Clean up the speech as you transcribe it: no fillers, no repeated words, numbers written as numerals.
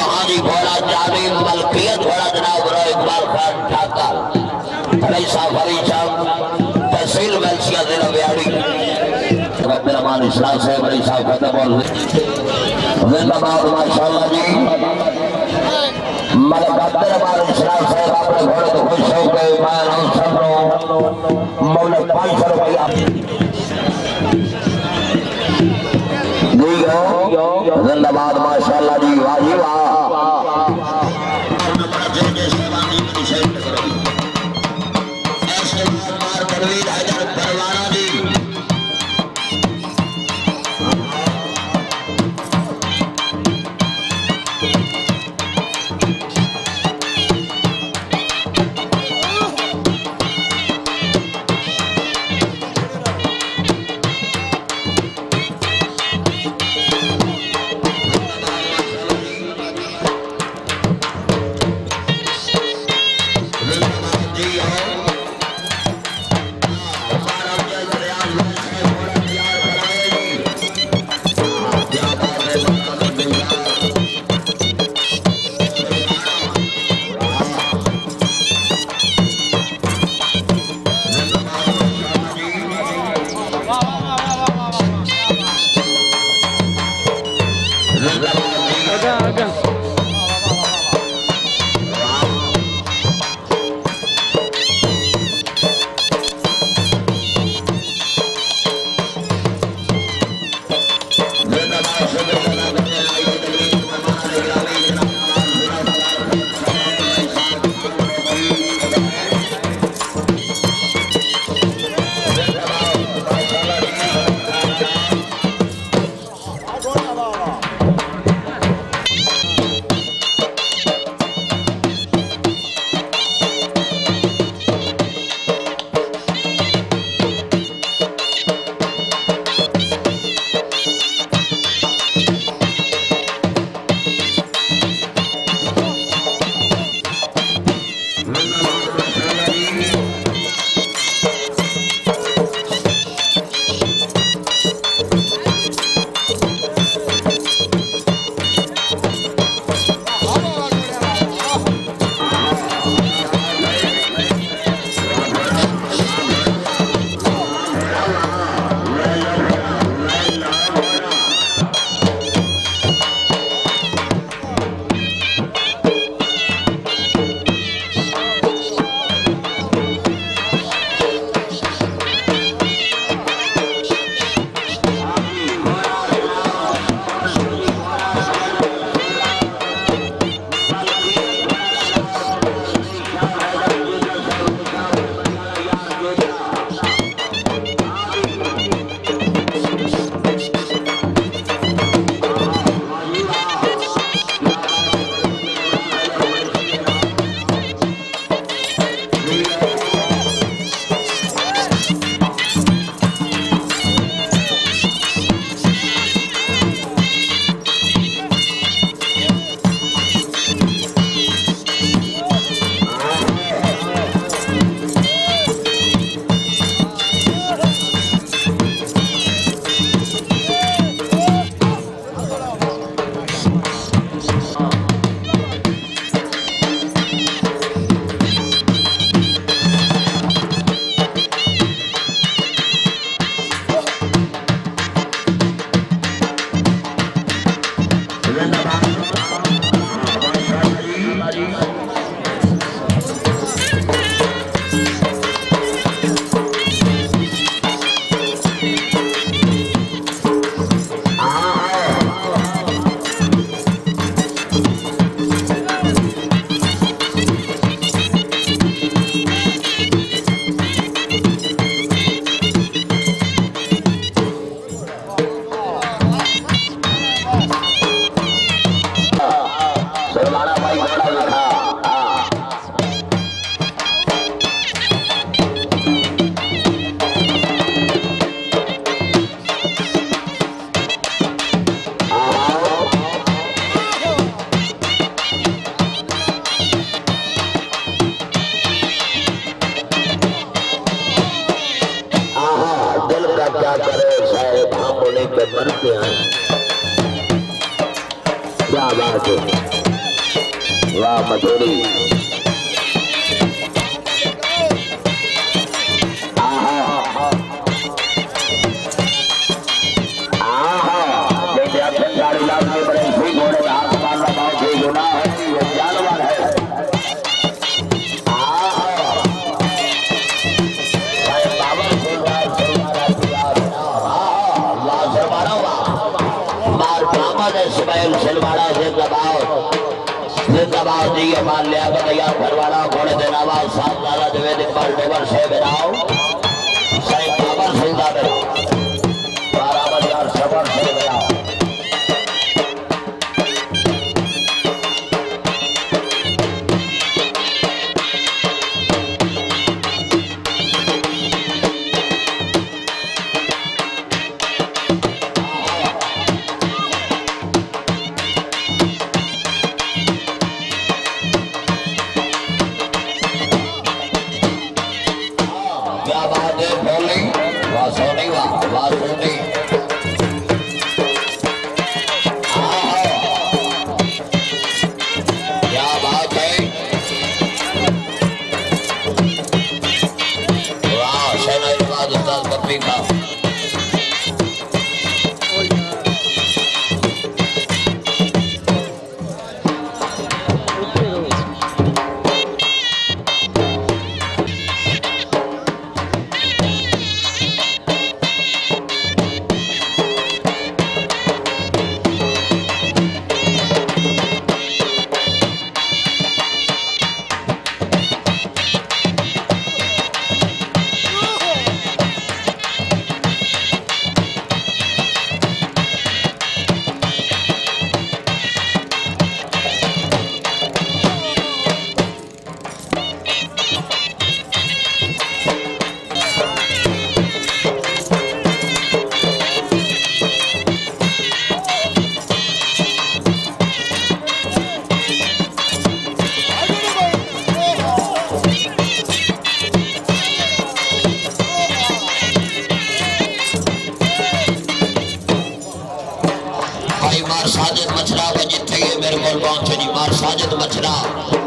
हाजी भोला जानी मलकियत भोला जनाब इकबाल खान ठाकर रईसा फरीचा तहसील मलसिया जिला बिहाड़ी रहमान इस्लाम से बड़ी साहब खत्म और जिंदाबाद माशाअल्लाह जी मलक रहमान इस्लाम साहब अपने घोड़े तो खुश हो गए मैं सबरो मौला 500 रुपया जिंदाबाद माशाअल्लाह जी वाह जी वाह क्या करे साहेब, हम उन्हीं के मरते हैं। क्या बात है। वाह मधुरी गाड़ी लाने बड़े भी घोड़े हाथ मारना भाव भी गुना है ये जानवर है इस्माइल सिलवाड़ा जिंदाबाद जी ये मान लिया तैयार घरवाड़ा घोड़े दे नवाज साहब लाला द्विवेदी पर टेबल से बिराओ सही खबर सुनता बिराओ 12 बजे सबर से बिराओ साजिद मछरा जिथे मेरे को पहुंचे जी मार साजिद मछरा